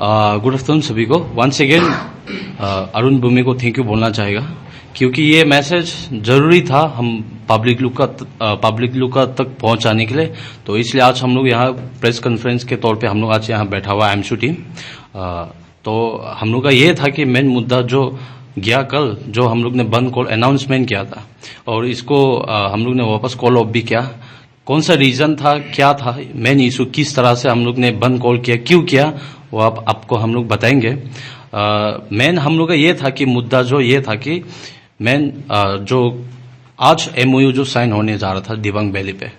Good afternoon सभी को। Once again Arun भूमि को थैंक यू बोलना चाहेगा, क्योंकि ये मैसेज जरूरी था हम पब्लिक लुक तक पहुंचाने के लिए। तो इसलिए आज हम लोग यहाँ प्रेस कॉन्फ्रेंस के तौर पे हम लोग आज यहाँ बैठा हुआ एमशू टीम। तो हम लोग का ये था कि मेन मुद्दा जो गया कल, जो हम लोग ने बंद कॉल अनाउंसमेंट किया था और इसको हम लोग ने वापस कॉल ऑफ भी किया। कौन सा रीजन था, क्या था मेन इशू, किस तरह से हम लोग ने बंद कॉल किया, क्यों किया, वो आपको हम लोग बताएंगे। मेन हम लोग का ये था कि मुद्दा जो ये था कि मेन जो आज एमओयू जो साइन होने जा रहा था दिबांग वैली पे,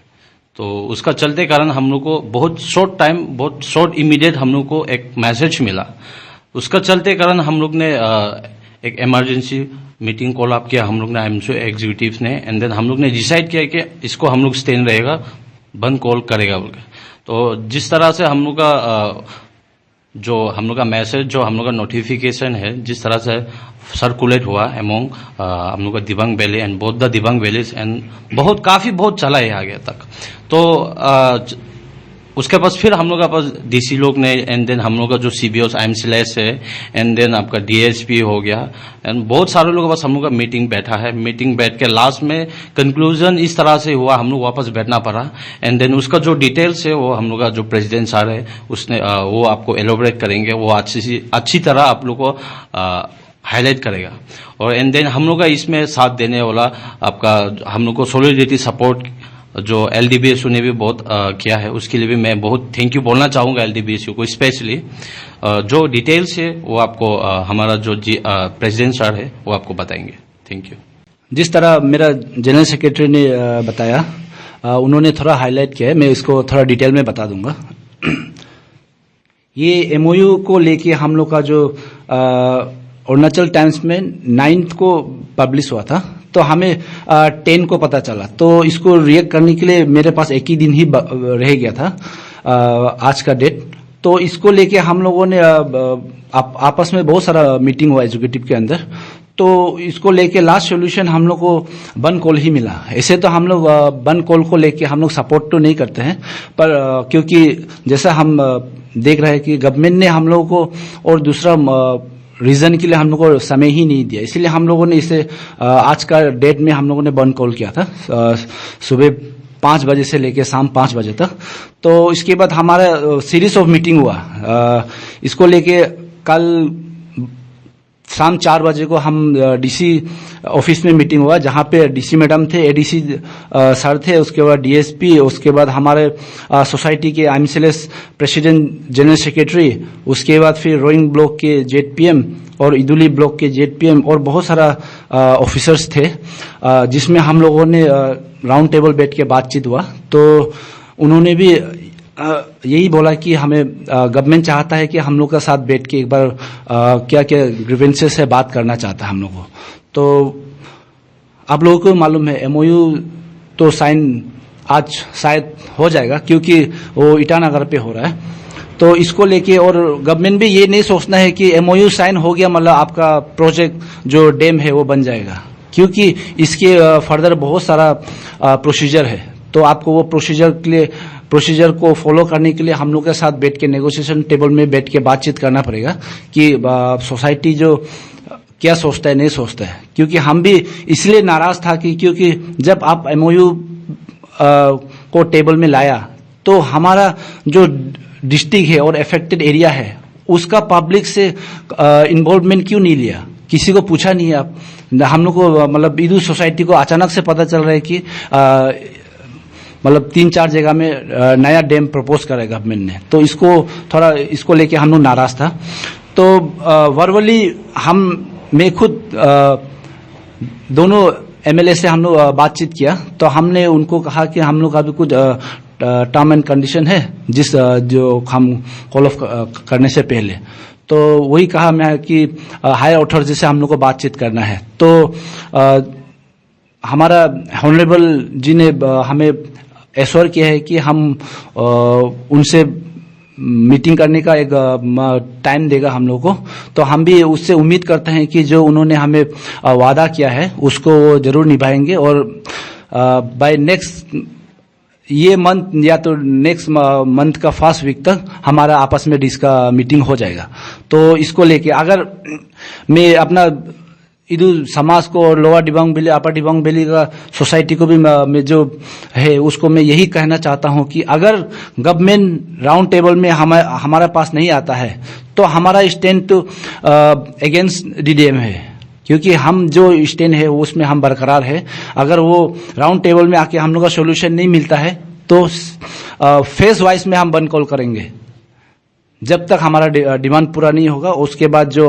तो उसका चलते कारण हम लोग को बहुत शॉर्ट इमीडिएट हम लोग को एक मैसेज मिला। उसका चलते कारण हम लोग ने एक इमरजेंसी मीटिंग कॉल अप किया हम लोग ने एमशू एग्जीक्यूटिव ने, एंड देन हम लोग ने डिसाइड किया कि इसको हम लोग स्टैंड रहेगा, बंद कॉल करेगा बोल के। तो जिस तरह से हम लोग का जो हम लोग का मैसेज, जो हम लोग का नोटिफिकेशन है, जिस तरह से सर्कुलेट हुआ एमोंग हम लोग का Dibang valley and both the Dibang valleys and बहुत चला है आगे तक। तो उसके पास फिर हम लोग का पास डीसी लोग ने, एंड देन हम लोग का जो सीबीओस आईएमसीएस है, एंड देन आपका डीएसपी हो गया, एंड बहुत सारे लोगों के पास हम लोग का मीटिंग बैठा है। मीटिंग बैठ के लास्ट में कंक्लूजन इस तरह से हुआ, हम लोग वापस बैठना पड़ा। एंड देन उसका जो डिटेल्स है वो हम लोग का जो प्रेसिडेंट सर है उसने वो आपको एलोबरेट करेंगे, वो अच्छी तरह आप लोग को हाईलाइट करेगा। और एंड देन हम लोग का इसमें साथ देने वाला आपका हम लोग को सॉलिडिटी सपोर्ट जो एलडीबीएसयू ने भी बहुत किया है, उसके लिए भी मैं बहुत थैंक यू बोलना चाहूंगा एलडीबीएसयू को स्पेशली। जो डिटेल्स है वो आपको हमारा जो प्रेसिडेंट सर है वो आपको बताएंगे। Thank you. जिस तरह मेरा जनरल सेक्रेटरी ने बताया, उन्होंने थोड़ा हाईलाइट किया है, मैं इसको थोड़ा डिटेल में बता दूंगा। ये एमओयू को लेके हम लोग का जो अरुणाचल टाइम्स में 9 को पब्लिश हुआ था, तो हमें 10 को पता चला। तो इसको रिएक्ट करने के लिए मेरे पास एक ही दिन ही रह गया था, आज का डेट। तो इसको लेके हम लोगों ने आपस में बहुत सारा मीटिंग हुआ एग्जीक्यूटिव के अंदर। तो इसको लेके लास्ट सोल्यूशन हम लोग को बंद कॉल ही मिला। ऐसे तो हम लोग बंद कॉल को लेके हम लोग सपोर्ट तो नहीं करते हैं, पर क्योंकि जैसा हम देख रहे हैं कि गवर्नमेंट ने हम लोगों को और दूसरा रीजन के लिए हम लोग को समय ही नहीं दिया, इसलिए हम लोगों ने इसे आज का डेट में हम लोगों ने बंद कॉल किया था सुबह 5 बजे से लेकर शाम 5 बजे तक। तो इसके बाद हमारा सीरीज ऑफ मीटिंग हुआ। इसको लेके कल शाम 4 बजे को हम डीसी ऑफिस में मीटिंग हुआ, जहां पे डीसी मैडम थे, एडीसी सर थे, उसके बाद डीएसपी, उसके बाद हमारे सोसाइटी के आईएमसीएस प्रेसिडेंट जनरल सेक्रेटरी, उसके बाद फिर रोइंग ब्लॉक के जेडपीएम और इदुली ब्लॉक के जेडपीएम और बहुत सारा ऑफिसर्स थे, जिसमें हम लोगों ने राउंड टेबल बैठ के बातचीत हुआ। तो उन्होंने भी यही बोला कि हमें गवर्नमेंट चाहता है कि हम लोग का साथ बैठ के एक बार क्या क्या ग्रीवेंसेस है बात करना चाहता है हम लोग को। तो आप लोगों को मालूम है एमओयू तो साइन आज शायद हो जाएगा, क्योंकि वो ईटानगर पे हो रहा है। तो इसको लेके और गवर्नमेंट भी ये नहीं सोचना है कि एमओयू साइन हो गया मतलब आपका प्रोजेक्ट जो डैम है वो बन जाएगा, क्योंकि इसके फर्दर बहुत सारा प्रोसीजर है। तो आपको वो प्रोसीजर को फॉलो करने के लिए हम लोग के साथ बैठ के नेगोशिएशन टेबल में बैठ के बातचीत करना पड़ेगा कि सोसाइटी जो क्या सोचता है नहीं सोचता है। क्योंकि हम भी इसलिए नाराज था कि क्योंकि जब आप एमओयू को टेबल में लाया तो हमारा जो डिस्ट्रिक्ट है और अफेक्टेड एरिया है उसका पब्लिक से इन्वॉल्वमेंट क्यों नहीं लिया, किसी को पूछा नहीं आप। हम लोग को मतलब इदू सोसाइटी को अचानक से पता चल रहा है कि मतलब 3-4 जगह में नया डैम प्रपोज करा गवर्नमेंट ने। तो इसको लेके हम लोग नाराज था। तो वर्बली मैं खुद दोनों एमएलए से हम लोग बातचीत किया, तो हमने उनको कहा कि हम लोग का भी कुछ टर्म एंड कंडीशन है जो हम कॉल ऑफ करने से पहले। तो वही कहा मैं कि हायर अथॉरिटी से हम लोग को बातचीत करना है। तो हमारा ऑनरेबल जी ने हमें एश्योर किया है कि हम उनसे मीटिंग करने का एक टाइम देगा हम लोग को। तो हम भी उससे उम्मीद करते हैं कि जो उन्होंने हमें वादा किया है उसको वो जरूर निभाएंगे और बाय नेक्स्ट ये मंथ या तो नेक्स्ट मंथ का फर्स्ट वीक तक हमारा आपस में इसका मीटिंग हो जाएगा। तो इसको लेके अगर मैं अपना इधर समाज को और lower Dibang valley upper Dibang valley का सोसाइटी को भी मैं जो है उसको मैं यही कहना चाहता हूं कि अगर गवर्नमेंट राउंड टेबल में हमारा पास नहीं आता है तो हमारा स्टैंड तो अगेंस्ट डीडीएम है, क्योंकि हम जो स्टैंड है उसमें हम बरकरार है। अगर वो राउंड टेबल में आके हम लोग का सोल्यूशन नहीं मिलता है तो फेज वाइज में हम बंद कॉल करेंगे जब तक हमारा डिमांड पूरा नहीं होगा। उसके बाद जो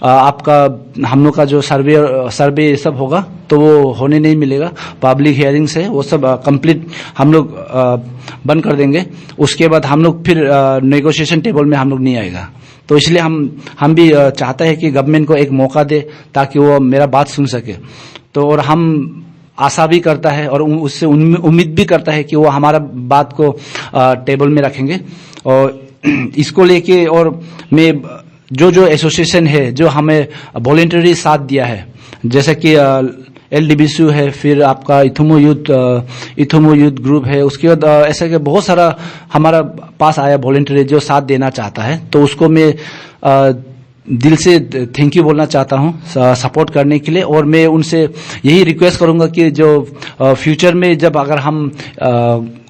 आपका हम लोग का जो सर्वे सब होगा तो वो होने नहीं मिलेगा। पब्लिक हियरिंग्स है वो सब कंप्लीट हम लोग बंद कर देंगे। उसके बाद हम लोग फिर नेगोशिएशन टेबल में हम लोग नहीं आएगा। तो इसलिए हम भी चाहते हैं कि गवर्नमेंट को एक मौका दे ताकि वो मेरा बात सुन सके। तो और हम आशा भी करता है और उससे उम्मीद भी करता है कि वो हमारा बात को टेबल में रखेंगे। और इसको लेके और मैं जो एसोसिएशन है जो हमें वॉलेंटरी साथ दिया है, जैसे कि LDBCU है, फिर आपका इथोमो यूथ ग्रुप है, उसके बाद ऐसा कि बहुत सारा हमारा पास आया वॉलेंटरी जो साथ देना चाहता है। तो उसको मैं दिल से थैंक यू बोलना चाहता हूं सपोर्ट करने के लिए। और मैं उनसे यही रिक्वेस्ट करूंगा कि जो फ्यूचर में जब अगर हम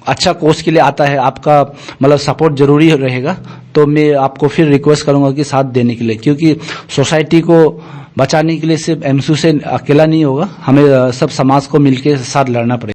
अच्छा कोर्स के लिए आता है आपका मतलब सपोर्ट जरूरी रहेगा। तो मैं आपको फिर रिक्वेस्ट करूंगा कि साथ देने के लिए, क्योंकि सोसाइटी को बचाने के लिए सिर्फ MSU से अकेला नहीं होगा, हमें सब समाज को मिलकर साथ लड़ना पड़ेगा।